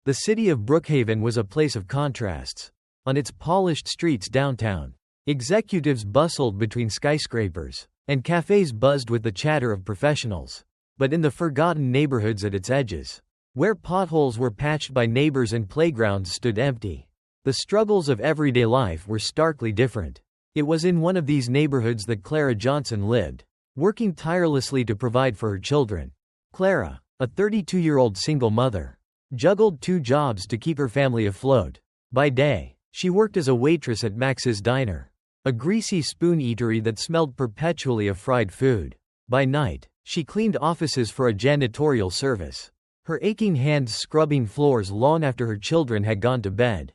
The city of Brookhaven was a place of contrasts. On its polished streets downtown, executives bustled between skyscrapers, and cafes buzzed with the chatter of professionals. But in the forgotten neighborhoods at its edges, where potholes were patched by neighbors and playgrounds stood empty, the struggles of everyday life were starkly different. It was in one of these neighborhoods that Clara Johnson lived, working tirelessly to provide for her children. Clara, a 32-year-old single mother, juggled 2 jobs to keep her family afloat. By day, she worked as a waitress at Max's Diner, a greasy spoon eatery that smelled perpetually of fried food. By night, she cleaned offices for a janitorial service, her aching hands scrubbing floors long after her children had gone to bed.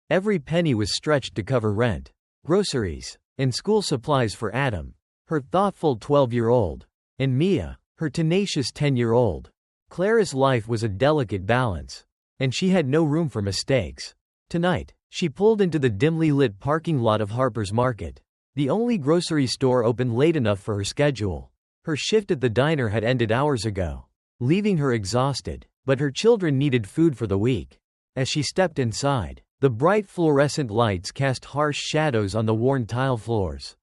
Every penny was stretched to cover rent, groceries, and school supplies for Adam, her thoughtful 12-year-old, and Mia, her tenacious 10-year-old. Clara's life was a delicate balance, and she had no room for mistakes. Tonight, she pulled into the dimly lit parking lot of Harper's Market, the only grocery store open late enough for her schedule. Her shift at the diner had ended hours ago, leaving her exhausted, but her children needed food for the week. As she stepped inside, the bright fluorescent lights cast harsh shadows on the worn tile floors.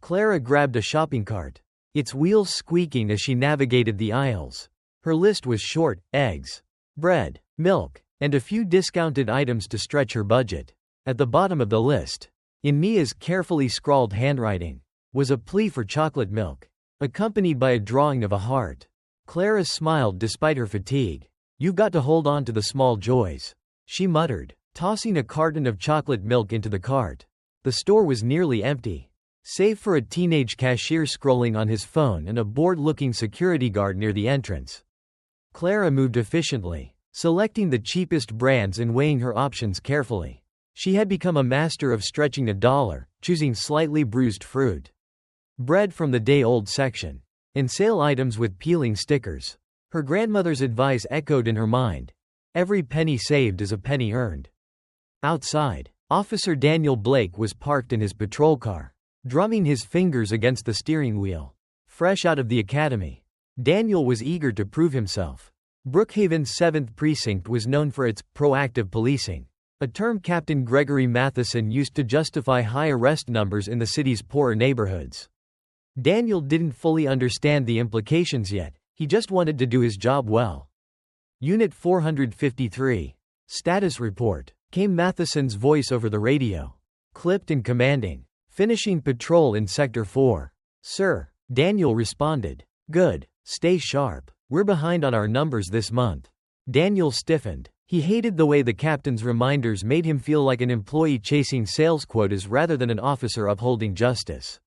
Clara grabbed a shopping cart, its wheels squeaking as she navigated the aisles. Her list was short: eggs, bread, milk, and a few discounted items to stretch her budget. At the bottom of the list, in Mia's carefully scrawled handwriting, was a plea for chocolate milk, accompanied by a drawing of a heart. Clara smiled despite her fatigue. "You've got to hold on to the small joys," she muttered, tossing a carton of chocolate milk into the cart. The store was nearly empty, save for a teenage cashier scrolling on his phone and a bored-looking security guard near the entrance. Clara moved efficiently, selecting the cheapest brands and weighing her options carefully. She had become a master of stretching a dollar, choosing slightly bruised fruit, bread from the day-old section, and sale items with peeling stickers. Her grandmother's advice echoed in her mind: every penny saved is a penny earned. Outside, Officer Daniel Blake was parked in his patrol car, drumming his fingers against the steering wheel. Fresh out of the academy, Daniel was eager to prove himself. Brookhaven's 7th Precinct was known for its proactive policing, a term Captain Gregory Matheson used to justify high arrest numbers in the city's poorer neighborhoods. Daniel didn't fully understand the implications yet, he just wanted to do his job well. Unit 453. Status report, came Matheson's voice over the radio, clipped and commanding. Finishing patrol in Sector 4. Sir, Daniel responded. Good, stay sharp. We're behind on our numbers this month. Daniel stiffened. He hated the way the captain's reminders made him feel like an employee chasing sales quotas rather than an officer upholding justice.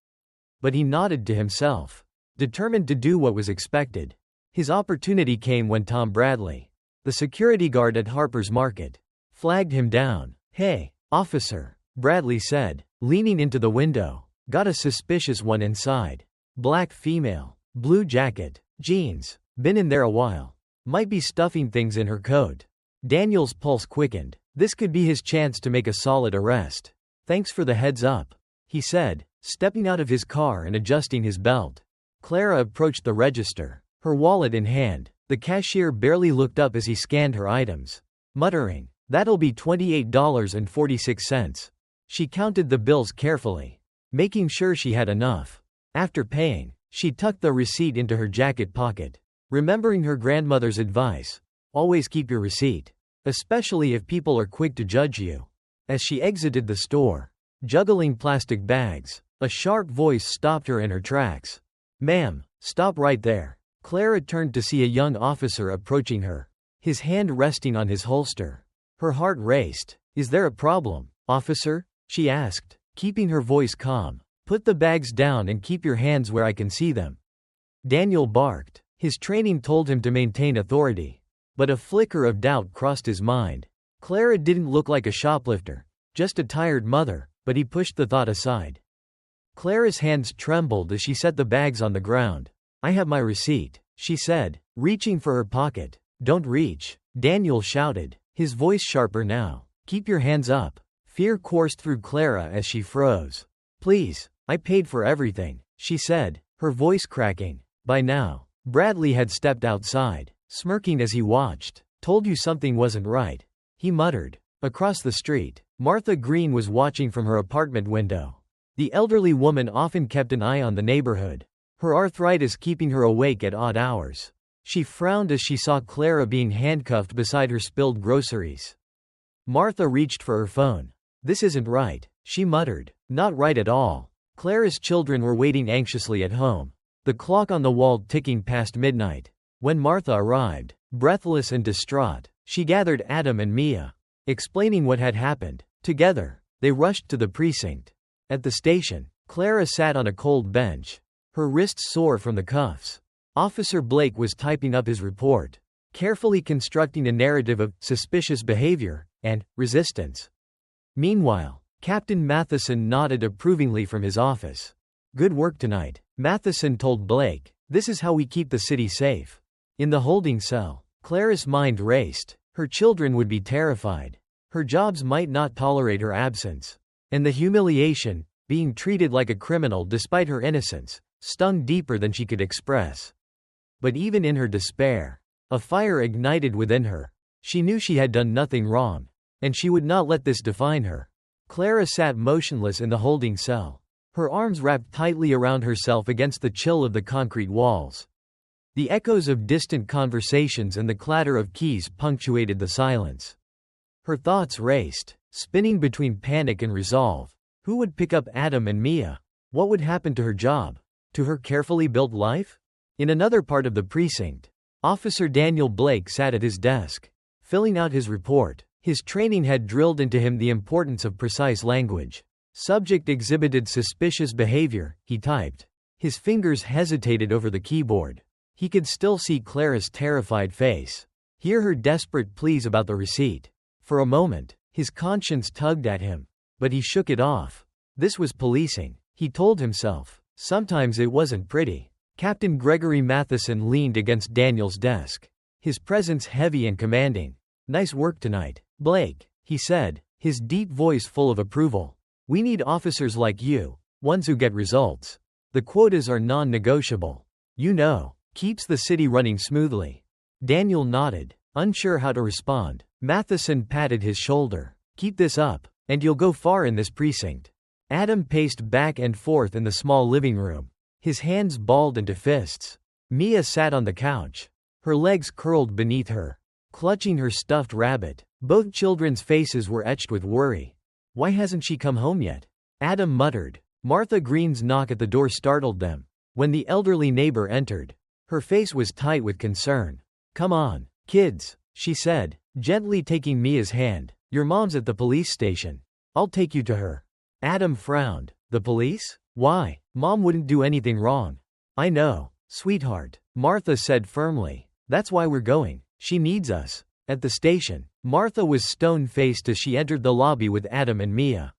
But he nodded to himself, determined to do what was expected. His opportunity came when Tom Bradley, the security guard at Harper's Market, flagged him down. Hey, officer, Bradley said, leaning into the window. Got a suspicious one inside. Black female, blue jacket, jeans, been in there a while. Might be stuffing things in her coat. Daniel's pulse quickened. This could be his chance to make a solid arrest. Thanks for the heads up, he said, stepping out of his car and adjusting his belt. Clara approached the register, her wallet in hand. The cashier barely looked up as he scanned her items, muttering, "That'll be $28.46. She counted the bills carefully, making sure she had enough. After paying, she tucked the receipt into her jacket pocket, remembering her grandmother's advice: always keep your receipt, especially if people are quick to judge you. As she exited the store, juggling plastic bags, a sharp voice stopped her in her tracks. "Ma'am, stop right there." Clara turned to see a young officer approaching her, his hand resting on his holster. Her heart raced. "Is there a problem, officer?" she asked, keeping her voice calm. "Put the bags down and keep your hands where I can see them." Daniel barked. His training told him to maintain authority, but a flicker of doubt crossed his mind. Clara didn't look like a shoplifter, just a tired mother, but he pushed the thought aside. Clara's hands trembled as she set the bags on the ground. "I have my receipt," she said, reaching for her pocket. "Don't reach," Daniel shouted, his voice sharper now. "Keep your hands up." Fear coursed through Clara as she froze. "Please, I paid for everything," she said, her voice cracking. By now, Bradley had stepped outside, smirking as he watched. Told you something wasn't right, he muttered. Across the street, Martha Green was watching from her apartment window. The elderly woman often kept an eye on the neighborhood, her arthritis keeping her awake at odd hours. She frowned as she saw Clara being handcuffed beside her spilled groceries. Martha reached for her phone. This isn't right, she muttered. Not right at all. Clara's children were waiting anxiously at home, the clock on the wall ticking past midnight. When Martha arrived, breathless and distraught, she gathered Adam and Mia. Explaining what had happened, together, they rushed to the precinct. At the station, Clara sat on a cold bench, her wrists sore from the cuffs. Officer Blake was typing up his report, carefully constructing a narrative of suspicious behavior and resistance. Meanwhile, Captain Matheson nodded approvingly from his office. Good work tonight, Matheson told Blake. This is how we keep the city safe. In the holding cell, Clara's mind raced. Her children would be terrified. Her jobs might not tolerate her absence. And the humiliation, being treated like a criminal despite her innocence, stung deeper than she could express. But even in her despair, a fire ignited within her. She knew she had done nothing wrong, and she would not let this define her. Clara sat motionless in the holding cell, her arms wrapped tightly around herself against the chill of the concrete walls. The echoes of distant conversations and the clatter of keys punctuated the silence. Her thoughts raced, spinning between panic and resolve. Who would pick up Adam and Mia? What would happen to her job? To her carefully built life? In another part of the precinct, Officer Daniel Blake sat at his desk, filling out his report. His training had drilled into him the importance of precise language. Subject exhibited suspicious behavior, he typed. His fingers hesitated over the keyboard. He could still see Clara's terrified face, hear her desperate pleas about the receipt. For a moment, his conscience tugged at him, but he shook it off. This was policing, he told himself. Sometimes it wasn't pretty. Captain Gregory Matheson leaned against Daniel's desk, his presence heavy and commanding. Nice work tonight, Blake, he said, his deep voice full of approval. We need officers like you, ones who get results. The quotas are non-negotiable. You know, keeps the city running smoothly. Daniel nodded, unsure how to respond. Matheson patted his shoulder. Keep this up, and you'll go far in this precinct. Adam paced back and forth in the small living room, his hands balled into fists. Mia sat on the couch, her legs curled beneath her, clutching her stuffed rabbit. Both children's faces were etched with worry. Why hasn't she come home yet? Adam muttered. Martha Green's knock at the door startled them. When the elderly neighbor entered, her face was tight with concern. Come on, kids, she said, gently taking Mia's hand. Your mom's at the police station. I'll take you to her. Adam frowned. The police? Why? Mom wouldn't do anything wrong. I know, sweetheart, Martha said firmly. That's why we're going. She needs us. At the station, Martha was stone-faced as she entered the lobby with Adam and Mia.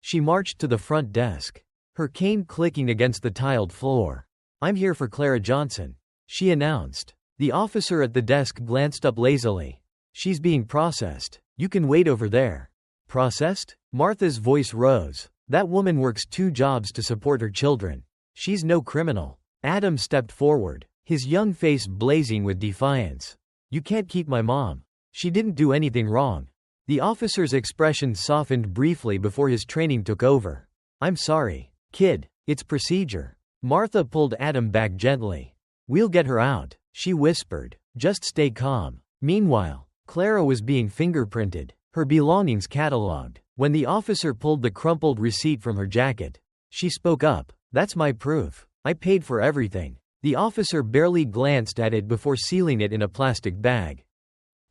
She marched to the front desk, her cane clicking against the tiled floor. I'm here for Clara Johnson, she announced. The officer at the desk glanced up lazily. She's being processed. You can wait over there. Processed? Martha's voice rose. That woman works 2 jobs to support her children. She's no criminal. Adam stepped forward, his young face blazing with defiance. You can't keep my mom. She didn't do anything wrong. The officer's expression softened briefly before his training took over. I'm sorry, kid. It's procedure. Martha pulled Adam back gently. We'll get her out, she whispered. Just stay calm. Meanwhile, Clara was being fingerprinted, her belongings catalogued. When the officer pulled the crumpled receipt from her jacket, she spoke up. That's my proof. I paid for everything. The officer barely glanced at it before sealing it in a plastic bag.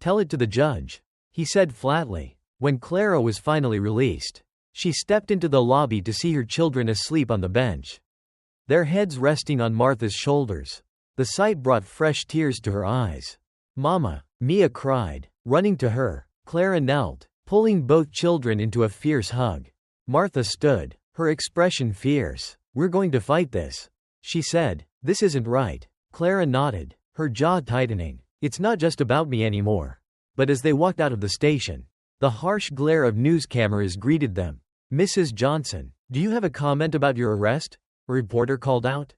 Tell it to the judge, he said flatly. When Clara was finally released, she stepped into the lobby to see her children asleep on the bench, their heads resting on Martha's shoulders. The sight brought fresh tears to her eyes. Mama, Mia cried, running to her. Clara knelt, pulling both children into a fierce hug. Martha stood, her expression fierce. We're going to fight this, she said. This isn't right. Clara nodded, her jaw tightening. It's not just about me anymore. But as they walked out of the station, the harsh glare of news cameras greeted them. Mrs. Johnson, do you have a comment about your arrest? A reporter called out.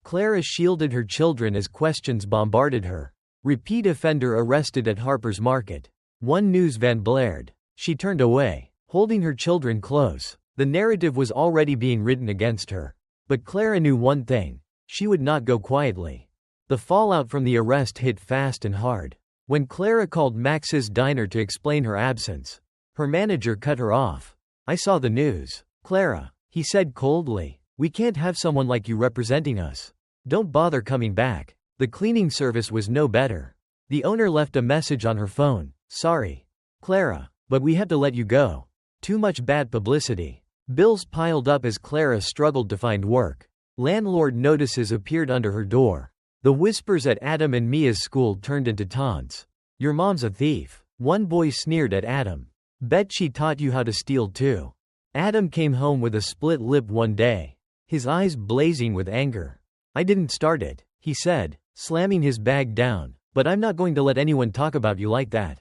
Clara shielded her children as questions bombarded her. Repeat offender arrested at Harper's Market. One news van blared. She turned away, holding her children close. The narrative was already being written against her. But Clara knew one thing. She would not go quietly. The fallout from the arrest hit fast and hard. When Clara called Max's diner to explain her absence, her manager cut her off. "I saw the news, Clara," he said coldly. "We can't have someone like you representing us. Don't bother coming back." The cleaning service was no better. The owner left a message on her phone. "Sorry, Clara, but we have to let you go. Too much bad publicity." Bills piled up as Clara struggled to find work. Landlord notices appeared under her door. The whispers at Adam and Mia's school turned into taunts. "Your mom's a thief." One boy sneered at Adam. "Bet she taught you how to steal too." Adam came home with a split lip one day, his eyes blazing with anger. "I didn't start it," he said, slamming his bag down, "but I'm not going to let anyone talk about you like that."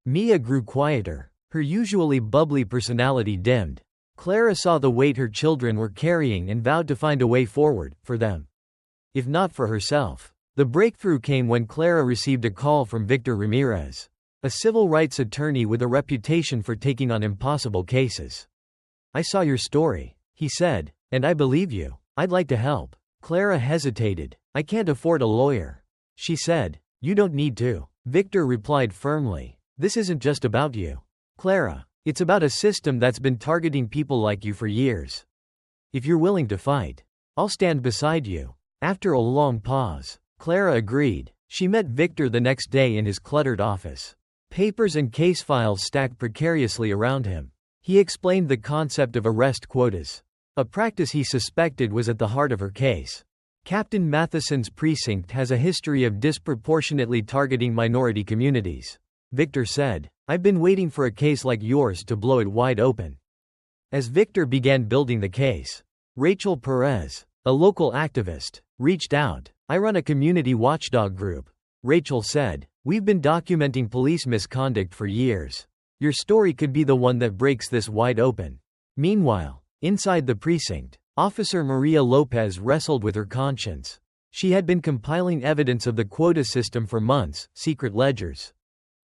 Mia grew quieter, her usually bubbly personality dimmed. Clara saw the weight her children were carrying and vowed to find a way forward, for them. If not for herself. The breakthrough came when Clara received a call from Victor Ramirez, a civil rights attorney with a reputation for taking on impossible cases. "I saw your story," he said, "and I believe you. I'd like to help." Clara hesitated. "I can't afford a lawyer," she said. "You don't need to," Victor replied firmly. "This isn't just about you, Clara. It's about a system that's been targeting people like you for years. If you're willing to fight, I'll stand beside you." After a long pause, Clara agreed. She met Victor the next day in his cluttered office. Papers and case files stacked precariously around him. He explained the concept of arrest quotas, a practice he suspected was at the heart of her case. Captain Matheson's precinct has a history of disproportionately targeting minority communities, Victor said. "I've been waiting for a case like yours to blow it wide open." As Victor began building the case, Rachel Perez, a local activist, reached out. "I run a community watchdog group," Rachel said. "We've been documenting police misconduct for years. Your story could be the one that breaks this wide open." Meanwhile, inside the precinct, Officer Maria Lopez wrestled with her conscience. She had been compiling evidence of the quota system for months, secret ledgers,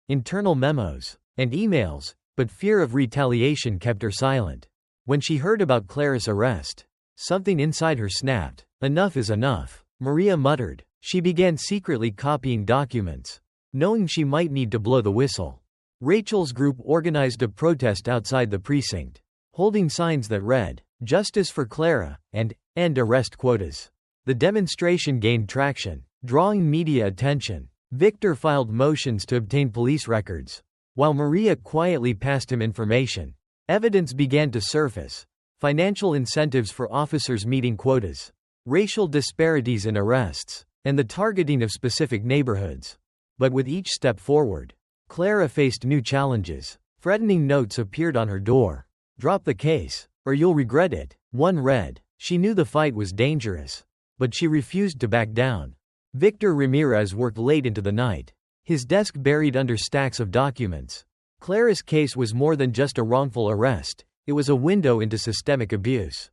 internal memos, and emails, but fear of retaliation kept her silent. When she heard about Clara's arrest, something inside her snapped. "Enough is enough," Maria muttered. She began secretly copying documents, knowing she might need to blow the whistle. Rachel's group organized a protest outside the precinct, holding signs that read, "Justice for Clara," and "End arrest quotas." The demonstration gained traction, drawing media attention. Victor filed motions to obtain police records, while Maria quietly passed him information. Evidence began to surface. Financial incentives for officers meeting quotas, racial disparities in arrests, and the targeting of specific neighborhoods. But with each step forward, Clara faced new challenges. Threatening notes appeared on her door. "Drop the case, or you'll regret it," one read. She knew the fight was dangerous, but she refused to back down. Victor Ramirez worked late into the night, his desk buried under stacks of documents. Clara's case was more than just a wrongful arrest, it was a window into systemic abuse.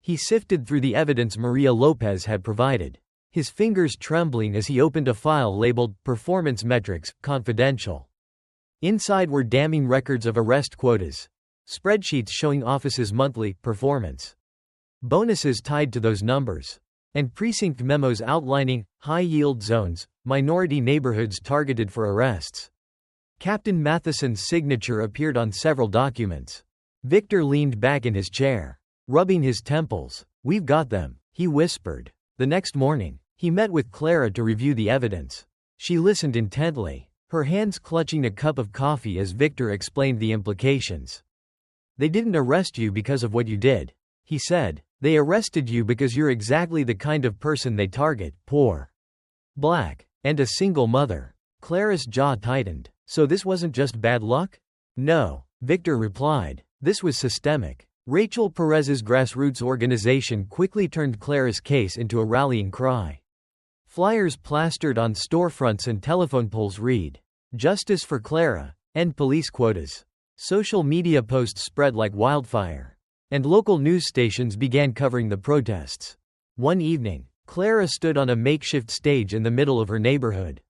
He sifted through the evidence Maria Lopez had provided, his fingers trembling as he opened a file labeled Performance Metrics, Confidential. Inside were damning records of arrest quotas, spreadsheets showing offices' monthly performance, bonuses tied to those numbers, and precinct memos outlining high-yield zones, minority neighborhoods targeted for arrests. Captain Matheson's signature appeared on several documents. Victor leaned back in his chair, rubbing his temples. "We've got them," he whispered. The next morning, he met with Clara to review the evidence. She listened intently, her hands clutching a cup of coffee as Victor explained the implications. "They didn't arrest you because of what you did," he said. "They arrested you because you're exactly the kind of person they target, poor, black, and a single mother." Clara's jaw tightened. "So this wasn't just bad luck?" "No," Victor replied. "This was systemic." Rachel Perez's grassroots organization quickly turned Clara's case into a rallying cry. Flyers plastered on storefronts and telephone poles read, "Justice for Clara, end police quotas." Social media posts spread like wildfire, and local news stations began covering the protests. One evening, Clara stood on a makeshift stage in the middle of her neighborhood.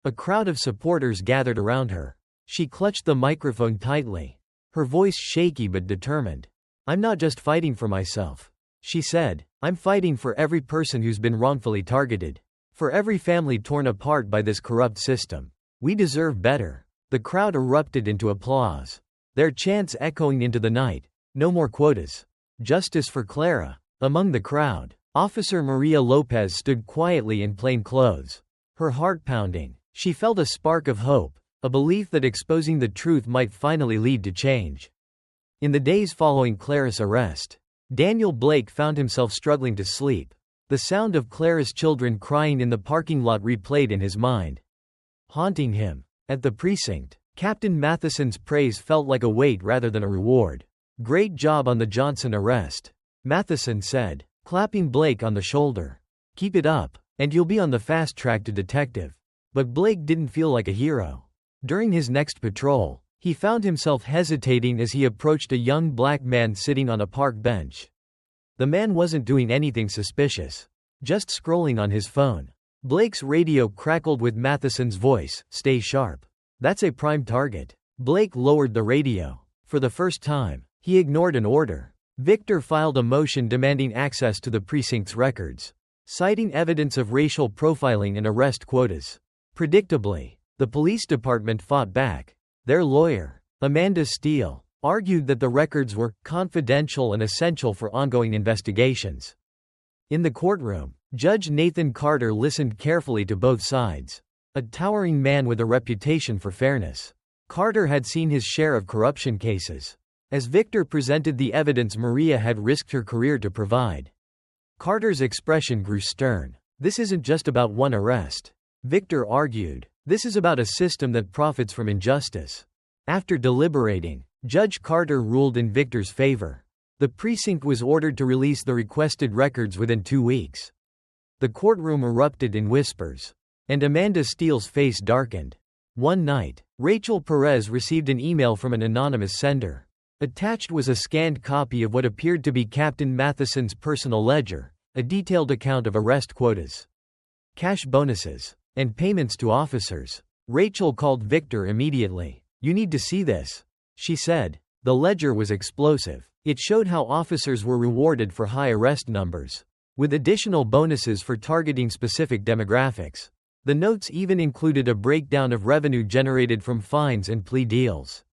A crowd of supporters gathered around her. She clutched the microphone tightly, her voice shaky but determined. "I'm not just fighting for myself," she said. "I'm fighting for every person who's been wrongfully targeted. For every family torn apart by this corrupt system. We deserve better." The crowd erupted into applause, their chants echoing into the night. "No more quotas. Justice for Clara." Among the crowd, Officer Maria Lopez stood quietly in plain clothes, her heart pounding. She felt a spark of hope, a belief that exposing the truth might finally lead to change. In the days following Clara's arrest, Daniel Blake found himself struggling to sleep. The sound of Clara's children crying in the parking lot replayed in his mind, haunting him. At the precinct, Captain Matheson's praise felt like a weight rather than a reward. "Great job on the Johnson arrest," Matheson said, clapping Blake on the shoulder. "Keep it up, and you'll be on the fast track to detective." But Blake didn't feel like a hero. During his next patrol, he found himself hesitating as he approached a young black man sitting on a park bench. The man wasn't doing anything suspicious, just scrolling on his phone. Blake's radio crackled with Matheson's voice, "Stay sharp. That's a prime target." Blake lowered the radio. For the first time, he ignored an order. Victor filed a motion demanding access to the precinct's records, citing evidence of racial profiling and arrest quotas. Predictably, the police department fought back. Their lawyer, Amanda Steele, argued that the records were confidential and essential for ongoing investigations. In the courtroom, Judge Nathan Carter listened carefully to both sides. A towering man with a reputation for fairness, Carter had seen his share of corruption cases. As Victor presented the evidence Maria had risked her career to provide, Carter's expression grew stern. "This isn't just about one arrest," Victor argued. "This is about a system that profits from injustice." After deliberating, Judge Carter ruled in Victor's favor. The precinct was ordered to release the requested records within 2 weeks. The courtroom erupted in whispers, and Amanda Steele's face darkened. One night, Rachel Perez received an email from an anonymous sender. Attached was a scanned copy of what appeared to be Captain Matheson's personal ledger, a detailed account of arrest quotas, cash bonuses, and payments to officers. Rachel called Victor immediately. "You need to see this," she said. The ledger was explosive. It showed how officers were rewarded for high arrest numbers, with additional bonuses for targeting specific demographics. The notes even included a breakdown of revenue generated from fines and plea deals.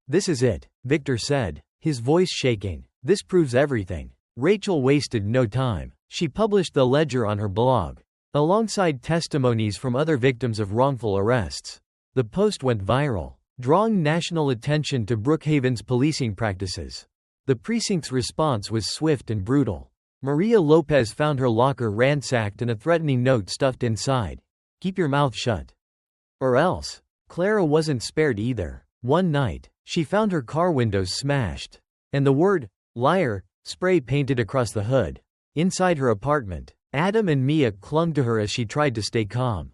"This is it," Victor said, his voice shaking. "This proves everything." Rachel wasted no time. She published the ledger on her blog, alongside testimonies from other victims of wrongful arrests. The post went viral, drawing national attention to Brookhaven's policing practices. The precinct's response was swift and brutal. Maria Lopez found her locker ransacked and a threatening note stuffed inside. "Keep your mouth shut, or else." Clara wasn't spared either. One night, she found her car windows smashed, and the word, "liar," spray painted across the hood. Inside her apartment, Adam and Mia clung to her as she tried to stay calm.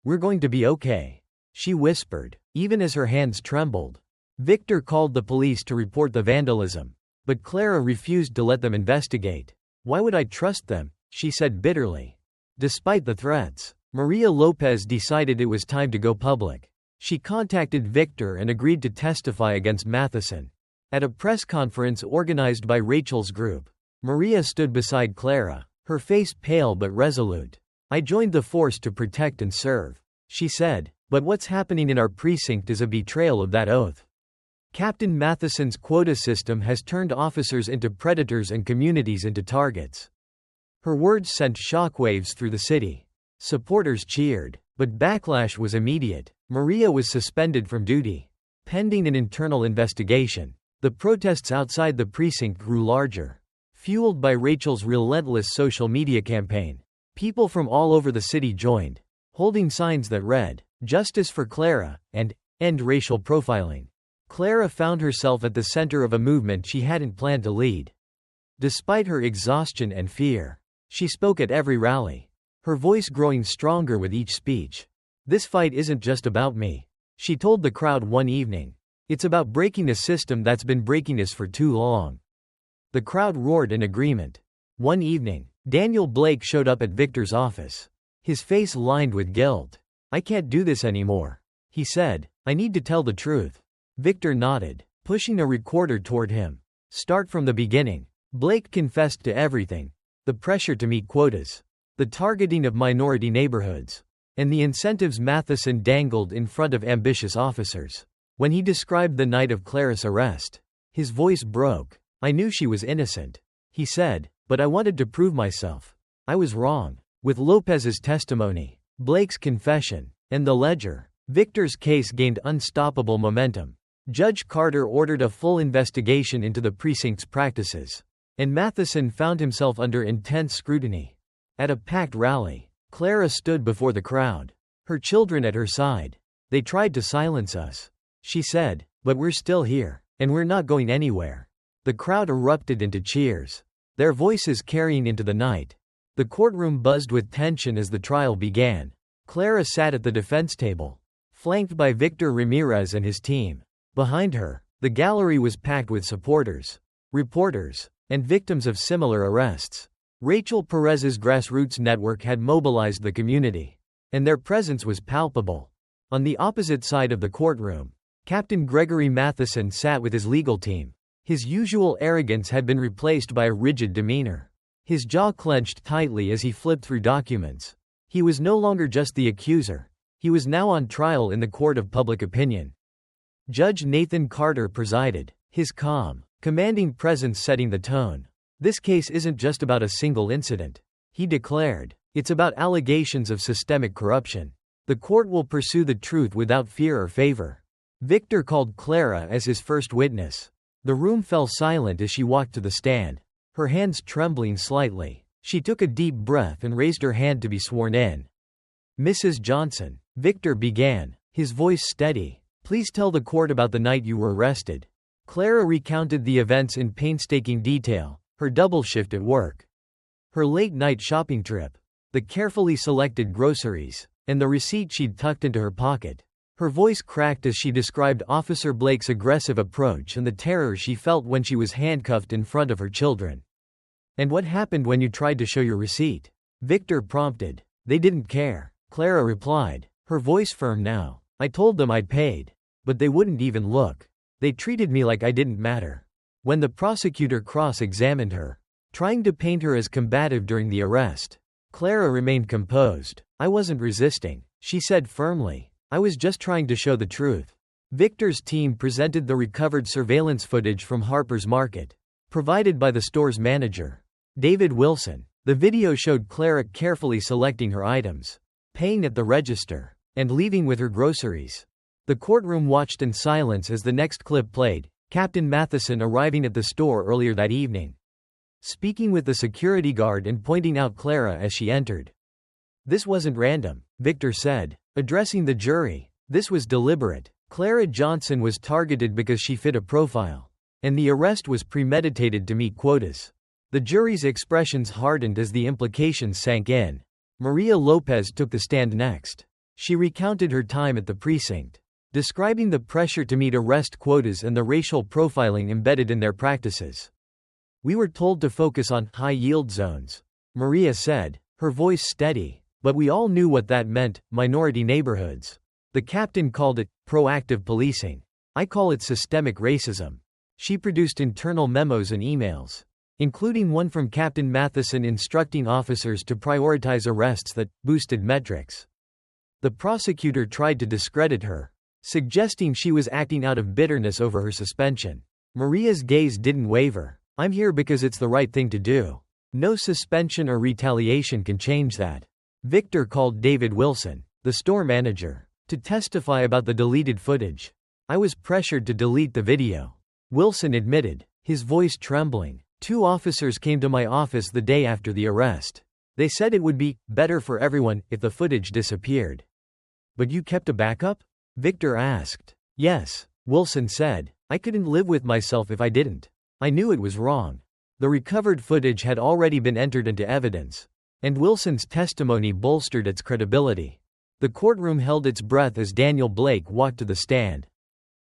"We're going to be okay," she whispered, even as her hands trembled. Victor called the police to report the vandalism, but Clara refused to let them investigate. "Why would I trust them?" she said bitterly. Despite the threats, Maria Lopez decided it was time to go public. She contacted Victor and agreed to testify against Matheson. At a press conference organized by Rachel's group, Maria stood beside Clara, her face pale but resolute. "I joined the force to protect and serve," she said, "but what's happening in our precinct is a betrayal of that oath. Captain Matheson's quota system has turned officers into predators and communities into targets." Her words sent shockwaves through the city. Supporters cheered, but backlash was immediate. Maria was suspended from duty, pending an internal investigation. The protests outside the precinct grew larger, fueled by Rachel's relentless social media campaign. People from all over the city joined, holding signs that read, "Justice for Clara," and "End racial profiling." Clara found herself at the center of a movement she hadn't planned to lead. Despite her exhaustion and fear, she spoke at every rally, her voice growing stronger with each speech. "This fight isn't just about me," she told the crowd one evening. "It's about breaking a system that's been breaking us for too long." The crowd roared in agreement. One evening, Daniel Blake showed up at Victor's office, his face lined with guilt. "I can't do this anymore," he said. "I need to tell the truth." Victor nodded, pushing a recorder toward him. "Start from the beginning." Blake confessed to everything: the pressure to meet quotas, the targeting of minority neighborhoods, and the incentives Matheson dangled in front of ambitious officers. When he described the night of Clara's arrest, his voice broke. "I knew she was innocent," he said, "but I wanted to prove myself. I was wrong." With Lopez's testimony, Blake's confession, and the ledger, Victor's case gained unstoppable momentum. Judge Carter ordered a full investigation into the precinct's practices, and Matheson found himself under intense scrutiny. At a packed rally, Clara stood before the crowd, her children at her side. "They tried to silence us," she said, "but we're still here, and we're not going anywhere." The crowd erupted into cheers, their voices carrying into the night. The courtroom buzzed with tension as the trial began. Clara sat at the defense table, flanked by Victor Ramirez and his team. Behind her, the gallery was packed with supporters, reporters, and victims of similar arrests. Rachel Perez's grassroots network had mobilized the community, and their presence was palpable. On the opposite side of the courtroom, Captain Gregory Matheson sat with his legal team. His usual arrogance had been replaced by a rigid demeanor. His jaw clenched tightly as he flipped through documents. He was no longer just the accuser. He was now on trial in the court of public opinion. Judge Nathan Carter presided, his calm, commanding presence setting the tone. "This case isn't just about a single incident," he declared. "It's about allegations of systemic corruption. The court will pursue the truth without fear or favor." Victor called Clara as his first witness. The room fell silent as she walked to the stand, her hands trembling slightly. She took a deep breath and raised her hand to be sworn in. "Mrs. Johnson," Victor began, his voice steady, "please tell the court about the night you were arrested." Clara recounted the events in painstaking detail, her double shift at work, her late-night shopping trip, the carefully selected groceries, and the receipt she'd tucked into her pocket. Her voice cracked as she described Officer Blake's aggressive approach and the terror she felt when she was handcuffed in front of her children. "And what happened when you tried to show your receipt?" Victor prompted. "They didn't care," Clara replied, her voice firm now. "I told them I'd paid, but they wouldn't even look. They treated me like I didn't matter." When the prosecutor cross-examined her, trying to paint her as combative during the arrest, Clara remained composed. "I wasn't resisting," she said firmly. "I was just trying to show the truth." Victor's team presented the recovered surveillance footage from Harper's Market, provided by the store's manager, David Wilson. The video showed Clara carefully selecting her items, paying at the register, and leaving with her groceries. The courtroom watched in silence as the next clip played, Captain Matheson arriving at the store earlier that evening, speaking with the security guard and pointing out Clara as she entered. "This wasn't random," Victor said, addressing the jury. "This was deliberate. Clara Johnson was targeted because she fit a profile, and the arrest was premeditated to meet quotas." The jury's expressions hardened as the implications sank in. Maria Lopez took the stand next. She recounted her time at the precinct, describing the pressure to meet arrest quotas and the racial profiling embedded in their practices. "We were told to focus on high-yield zones," Maria said, her voice steady, "but we all knew what that meant, minority neighborhoods. The captain called it proactive policing. I call it systemic racism." She produced internal memos and emails, including one from Captain Matheson instructing officers to prioritize arrests that boosted metrics. The prosecutor tried to discredit her, suggesting she was acting out of bitterness over her suspension. Maria's gaze didn't waver. "I'm here because it's the right thing to do. No suspension or retaliation can change that." Victor called David Wilson, the store manager, to testify about the deleted footage. "I was pressured to delete the video," Wilson admitted, his voice trembling. "Two officers came to my office the day after the arrest. They said it would be better for everyone if the footage disappeared." "But you kept a backup?" Victor asked. "Yes," Wilson said. "I couldn't live with myself if I didn't. I knew it was wrong." The recovered footage had already been entered into evidence, and Wilson's testimony bolstered its credibility. The courtroom held its breath as Daniel Blake walked to the stand.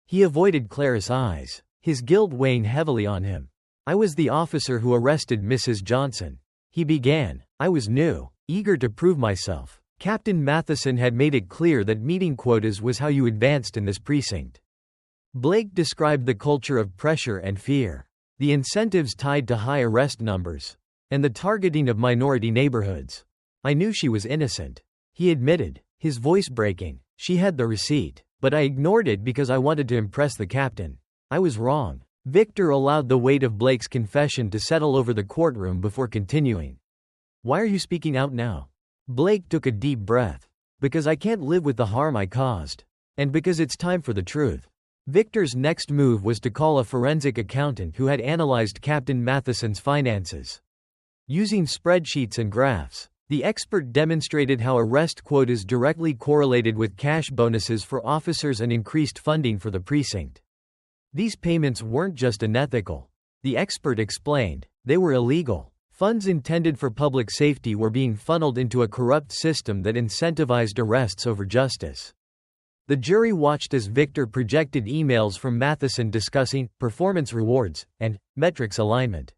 He avoided Clara's eyes, his guilt weighing heavily on him. "I was the officer who arrested Mrs. Johnson," he began. "I was new, eager to prove myself. Captain Matheson had made it clear that meeting quotas was how you advanced in this precinct. Blake described the culture of pressure and fear, the incentives tied to high arrest numbers, and the targeting of minority neighborhoods. I knew she was innocent, he admitted, his voice breaking. She had the receipt, but I ignored it because I wanted to impress the captain. I was wrong. Victor allowed the weight of Blake's confession to settle over the courtroom before continuing. Why are you speaking out now? Blake took a deep breath. Because I can't live with the harm I caused. And because it's time for the truth. Victor's next move was to call a forensic accountant who had analyzed Captain Matheson's finances. Using spreadsheets and graphs, the expert demonstrated how arrest quotas directly correlated with cash bonuses for officers and increased funding for the precinct. These payments weren't just unethical. The expert explained, they were illegal. Funds intended for public safety were being funneled into a corrupt system that incentivized arrests over justice. The jury watched as Victor projected emails from Matheson discussing performance rewards and metrics alignment.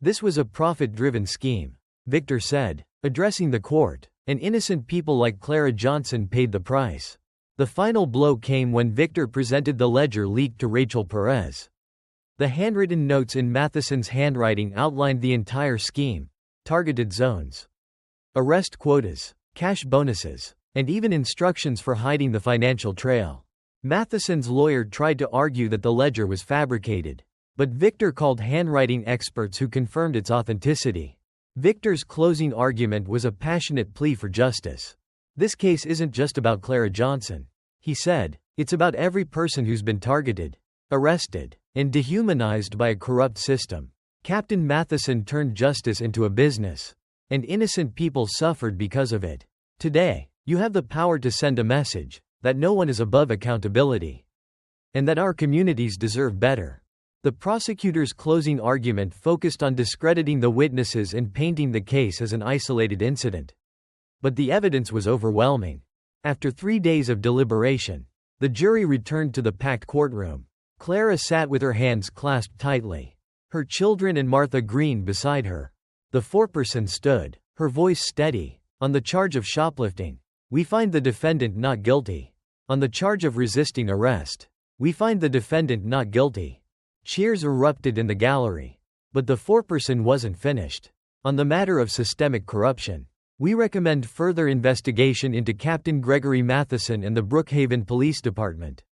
This was a profit-driven scheme, Victor said, addressing the court, and innocent people like Clara Johnson paid the price. The final blow came when Victor presented the ledger leaked to Rachel Perez. The handwritten notes in Matheson's handwriting outlined the entire scheme, targeted zones, arrest quotas, cash bonuses, and even instructions for hiding the financial trail. Matheson's lawyer tried to argue that the ledger was fabricated, but Victor called handwriting experts who confirmed its authenticity. Victor's closing argument was a passionate plea for justice. This case isn't just about Clara Johnson, he said, it's about every person who's been targeted, arrested, and dehumanized by a corrupt system. Captain Matheson turned justice into a business, and innocent people suffered because of it. Today, you have the power to send a message that no one is above accountability, and that our communities deserve better. The prosecutor's closing argument focused on discrediting the witnesses and painting the case as an isolated incident. But the evidence was overwhelming. After 3 days of deliberation, the jury returned to the packed courtroom. Clara sat with her hands clasped tightly, her children and Martha Green beside her. The foreperson stood, her voice steady. On the charge of shoplifting, we find the defendant not guilty. On the charge of resisting arrest, we find the defendant not guilty. Cheers erupted in the gallery. But the foreperson wasn't finished. On the matter of systemic corruption, we recommend further investigation into Captain Gregory Matheson and the Brookhaven Police Department.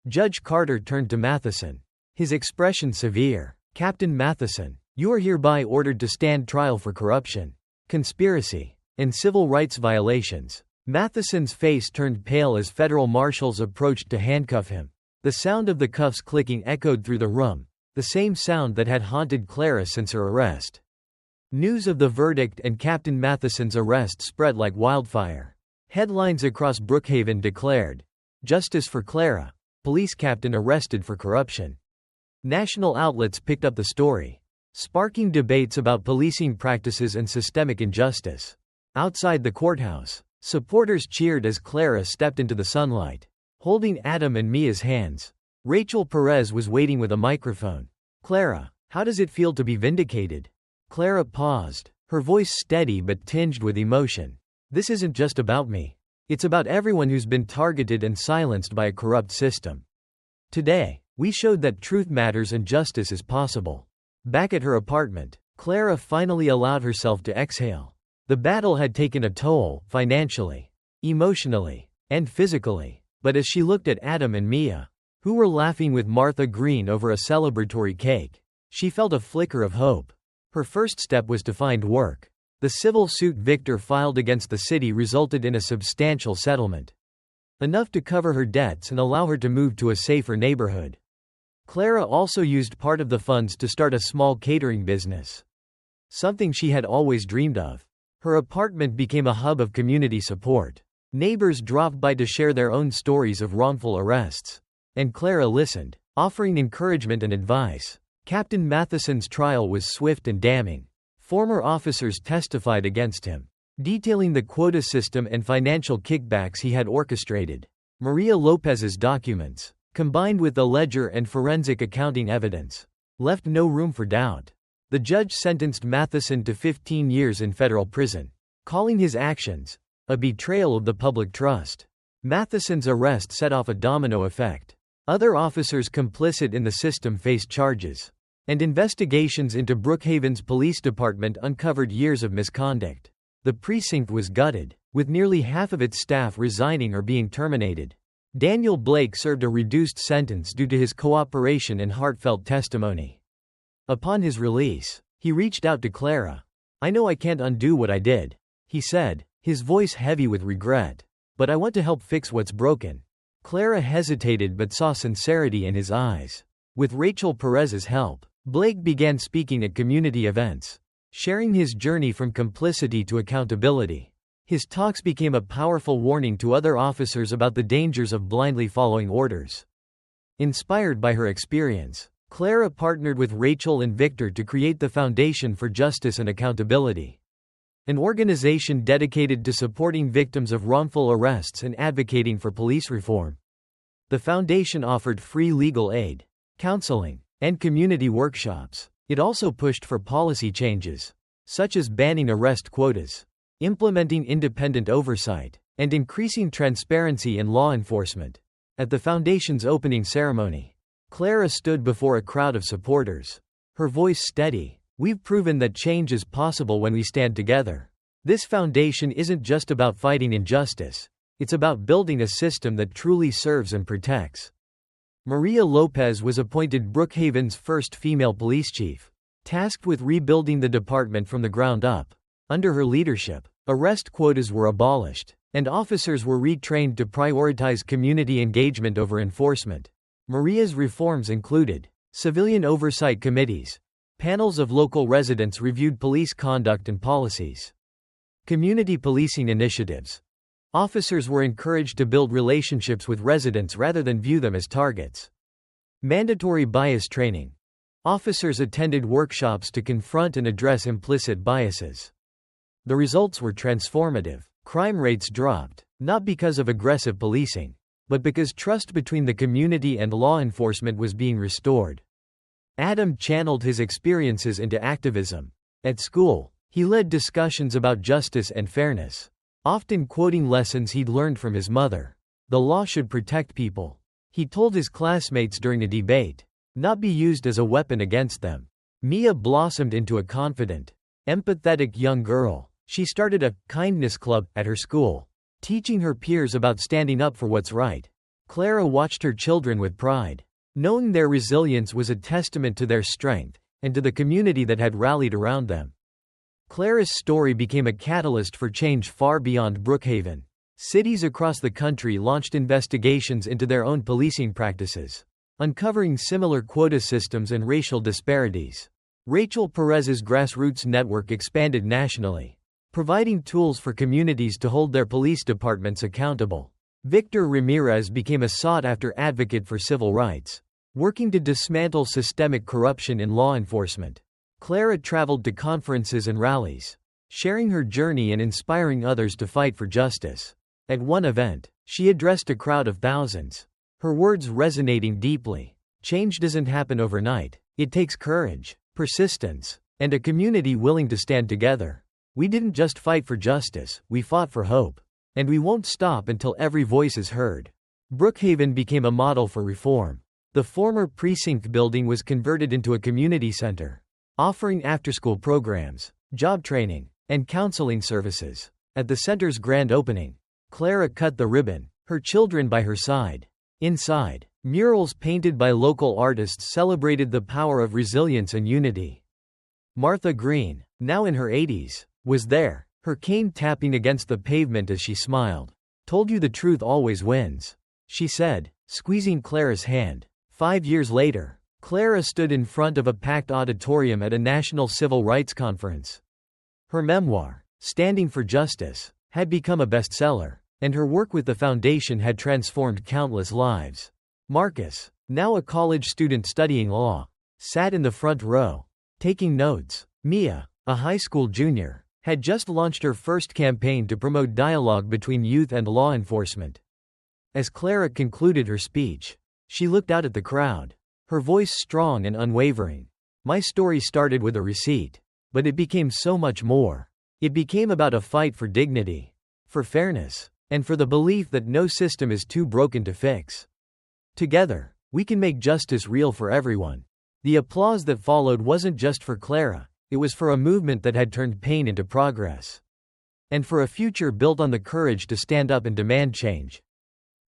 Judge Carter turned to Matheson, his expression severe. Captain Matheson, you are hereby ordered to stand trial for corruption, conspiracy, and civil rights violations. Matheson's face turned pale as federal marshals approached to handcuff him. The sound of the cuffs clicking echoed through the room, the same sound that had haunted Clara since her arrest. News of the verdict and Captain Matheson's arrest spread like wildfire. Headlines across Brookhaven declared, "Justice for Clara, police captain arrested for corruption." National outlets picked up the story, sparking debates about policing practices and systemic injustice. Outside the courthouse, supporters cheered as Clara stepped into the sunlight, holding Adam and Mia's hands. Rachel Perez was waiting with a microphone. "Clara, how does it feel to be vindicated?" Clara paused, her voice steady but tinged with emotion. "This isn't just about me. It's about everyone who's been targeted and silenced by a corrupt system. Today, we showed that truth matters and justice is possible." Back at her apartment, Clara finally allowed herself to exhale. The battle had taken a toll, financially, emotionally, and physically. But as she looked at Adam and Mia, who were laughing with Martha Green over a celebratory cake, she felt a flicker of hope. Her first step was to find work. The civil suit Victor filed against the city resulted in a substantial settlement, enough to cover her debts and allow her to move to a safer neighborhood. Clara also used part of the funds to start a small catering business, something she had always dreamed of. Her apartment became a hub of community support. Neighbors dropped by to share their own stories of wrongful arrests, and Clara listened, offering encouragement and advice. Captain Matheson's trial was swift and damning. Former officers testified against him, detailing the quota system and financial kickbacks he had orchestrated. Maria Lopez's documents, combined with the ledger and forensic accounting evidence, left no room for doubt. The judge sentenced Matheson to 15 years in federal prison, calling his actions a betrayal of the public trust. Matheson's arrest set off a domino effect. Other officers complicit in the system faced charges. And investigations into Brookhaven's police department uncovered years of misconduct. The precinct was gutted, with nearly half of its staff resigning or being terminated. Daniel Blake served a reduced sentence due to his cooperation and heartfelt testimony. Upon his release, he reached out to Clara. "I know I can't undo what I did," he said, his voice heavy with regret. "But I want to help fix what's broken." Clara hesitated but saw sincerity in his eyes. With Rachel Perez's help, Blake began speaking at community events, sharing his journey from complicity to accountability. His talks became a powerful warning to other officers about the dangers of blindly following orders. Inspired by her experience, Clara partnered with Rachel and Victor to create the Foundation for Justice and Accountability, an organization dedicated to supporting victims of wrongful arrests and advocating for police reform. The foundation offered free legal aid, counseling, and community workshops. It also pushed for policy changes, such as banning arrest quotas, implementing independent oversight, and increasing transparency in law enforcement. At the foundation's opening ceremony, Clara stood before a crowd of supporters, her voice steady. "We've proven that change is possible when we stand together. This foundation isn't just about fighting injustice, it's about building a system that truly serves and protects." Maria Lopez was appointed Brookhaven's first female police chief, tasked with rebuilding the department from the ground up. Under her leadership, arrest quotas were abolished, and officers were retrained to prioritize community engagement over enforcement. Maria's reforms included civilian oversight committees. Panels of local residents reviewed police conduct and policies. Community policing initiatives. Officers were encouraged to build relationships with residents rather than view them as targets. Mandatory bias training. Officers attended workshops to confront and address implicit biases. The results were transformative. Crime rates dropped, not because of aggressive policing, but because trust between the community and law enforcement was being restored. Adam channeled his experiences into activism. At school, he led discussions about justice and fairness, often quoting lessons he'd learned from his mother. The law should protect people, he told his classmates during a debate, not be used as a weapon against them. Mia blossomed into a confident, empathetic young girl. She started a kindness club at her school, teaching her peers about standing up for what's right. Clara watched her children with pride, knowing their resilience was a testament to their strength and to the community that had rallied around them. Clara's story became a catalyst for change far beyond Brookhaven. Cities across the country launched investigations into their own policing practices, uncovering similar quota systems and racial disparities. Rachel Perez's grassroots network expanded nationally, providing tools for communities to hold their police departments accountable. Victor Ramirez became a sought-after advocate for civil rights, working to dismantle systemic corruption in law enforcement. Clara traveled to conferences and rallies, sharing her journey and inspiring others to fight for justice. At one event, she addressed a crowd of thousands, her words resonating deeply. "Change doesn't happen overnight. It takes courage, persistence, and a community willing to stand together. We didn't just fight for justice, we fought for hope. And we won't stop until every voice is heard." Brookhaven became a model for reform. The former precinct building was converted into a community center, offering after-school programs, job training, and counseling services. At the center's grand opening, Clara cut the ribbon, her children by her side. Inside, murals painted by local artists celebrated the power of resilience and unity. Martha Green, now in her 80s, was there, her cane tapping against the pavement as she smiled. "Told you the truth always wins," she said, squeezing Clara's hand. 5 years later, Clara stood in front of a packed auditorium at a national civil rights conference. Her memoir, Standing for Justice, had become a bestseller, and her work with the foundation had transformed countless lives. Marcus, now a college student studying law, sat in the front row, taking notes. Mia, a high school junior, had just launched her first campaign to promote dialogue between youth and law enforcement. As Clara concluded her speech, she looked out at the crowd, her voice strong and unwavering. "My story started with a receipt, but it became so much more. It became about a fight for dignity, for fairness, and for the belief that no system is too broken to fix. Together, we can make justice real for everyone. The applause that followed wasn't just for Clara, it was for a movement that had turned pain into progress. And for a future built on the courage to stand up and demand change.